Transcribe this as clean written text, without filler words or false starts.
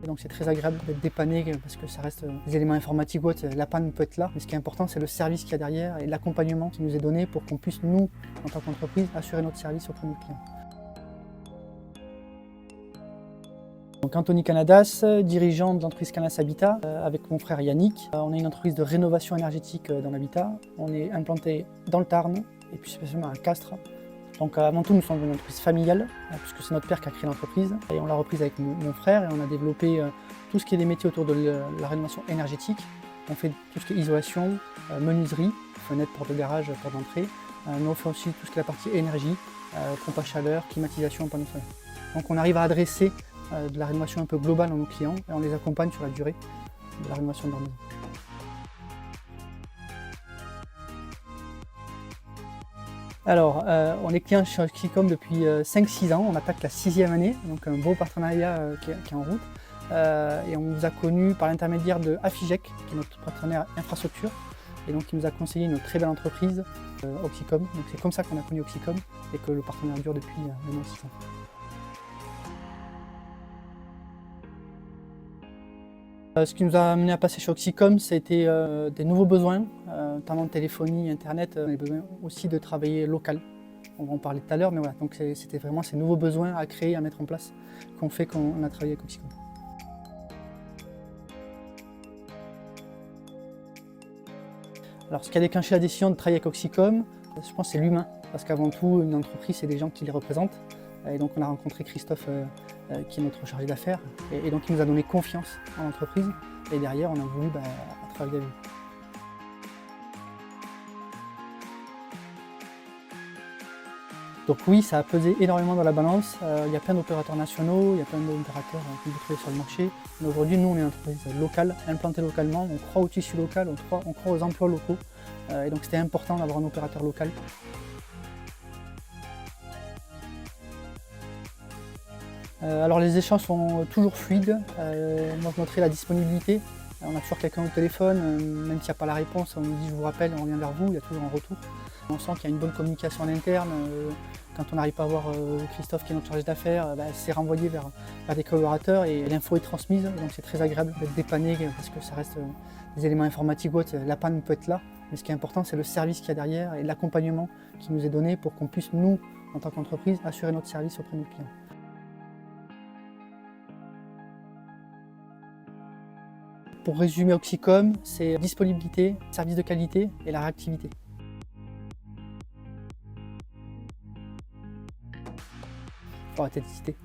Et donc c'est très agréable d'être dépanné parce que ça reste des éléments informatiques ou autres, la panne peut être là, mais ce qui est important c'est le service qu'il y a derrière et l'accompagnement qui nous est donné pour qu'on puisse nous, en tant qu'entreprise, assurer notre service auprès de nos clients. Donc Anthony Canadas, dirigeant de l'entreprise Canas Habitat, avec mon frère Yannick. On est une entreprise de rénovation énergétique dans l'habitat. On est implanté dans le Tarn et plus spécialement à Castres. Donc avant tout, nous sommes une entreprise familiale, puisque c'est notre père qui a créé l'entreprise. Et on l'a reprise avec mon frère et on a développé tout ce qui est des métiers autour de la rénovation énergétique. On fait tout ce qui est isolation, menuiserie, fenêtres, portes de garage, portes d'entrée. Mais on fait aussi tout ce qui est la partie énergie, pompe à chaleur, climatisation, panneaux solaires. Donc on arrive à adresser de la rénovation un peu globale à nos clients et on les accompagne sur la durée de la rénovation de leur maison. Alors, on est client chez Oxycom depuis 5-6 ans, on attaque la 6e année, donc un beau partenariat qui est en route. Et on nous a connus par l'intermédiaire de Afigec, qui est notre partenaire infrastructure, et donc qui nous a conseillé une très belle entreprise, Oxycom. Donc c'est comme ça qu'on a connu Oxycom et que le partenariat dure depuis maintenant 6 ans. Ce qui nous a amené à passer chez Oxycom, c'était des nouveaux besoins, notamment de téléphonie, internet, on avait besoin aussi de travailler local. On va en parler tout à l'heure, mais voilà, donc c'était vraiment ces nouveaux besoins à créer, à mettre en place, qu'on fait qu'on a travaillé avec Oxycom. Alors ce qui a déclenché la décision de travailler avec Oxycom, je pense que c'est l'humain, parce qu'avant tout, une entreprise, c'est des gens qui les représentent. Et donc on a rencontré Christophe, qui est notre chargé d'affaires, et donc il nous a donné confiance en l'entreprise, et derrière on a voulu travailler avec lui. Donc oui, ça a pesé énormément dans la balance. Il y a plein d'opérateurs nationaux, il y a plein d'opérateurs que vous trouvez sur le marché. Mais aujourd'hui, nous, on est une entreprise locale, implantée localement. On croit au tissu local, on croit aux emplois locaux. Et donc c'était important d'avoir un opérateur local. Alors les échanges sont toujours fluides. Moi, je noterai la disponibilité. On a toujours quelqu'un au téléphone, même s'il n'y a pas la réponse, on nous dit je vous rappelle, on revient vers vous, il y a toujours un retour. On sent qu'il y a une bonne communication en interne. Quand on n'arrive pas à voir Christophe qui est notre chargé d'affaires, c'est renvoyé vers des collaborateurs et l'info est transmise. Donc c'est très agréable d'être dépanné parce que ça reste des éléments informatiques ou autres. La panne peut être là, mais ce qui est important c'est le service qu'il y a derrière et l'accompagnement qui nous est donné pour qu'on puisse nous, en tant qu'entreprise, assurer notre service auprès de nos clients. Pour résumer Oxycom, c'est disponibilité, service de qualité et la réactivité. Faut arrêter de citer.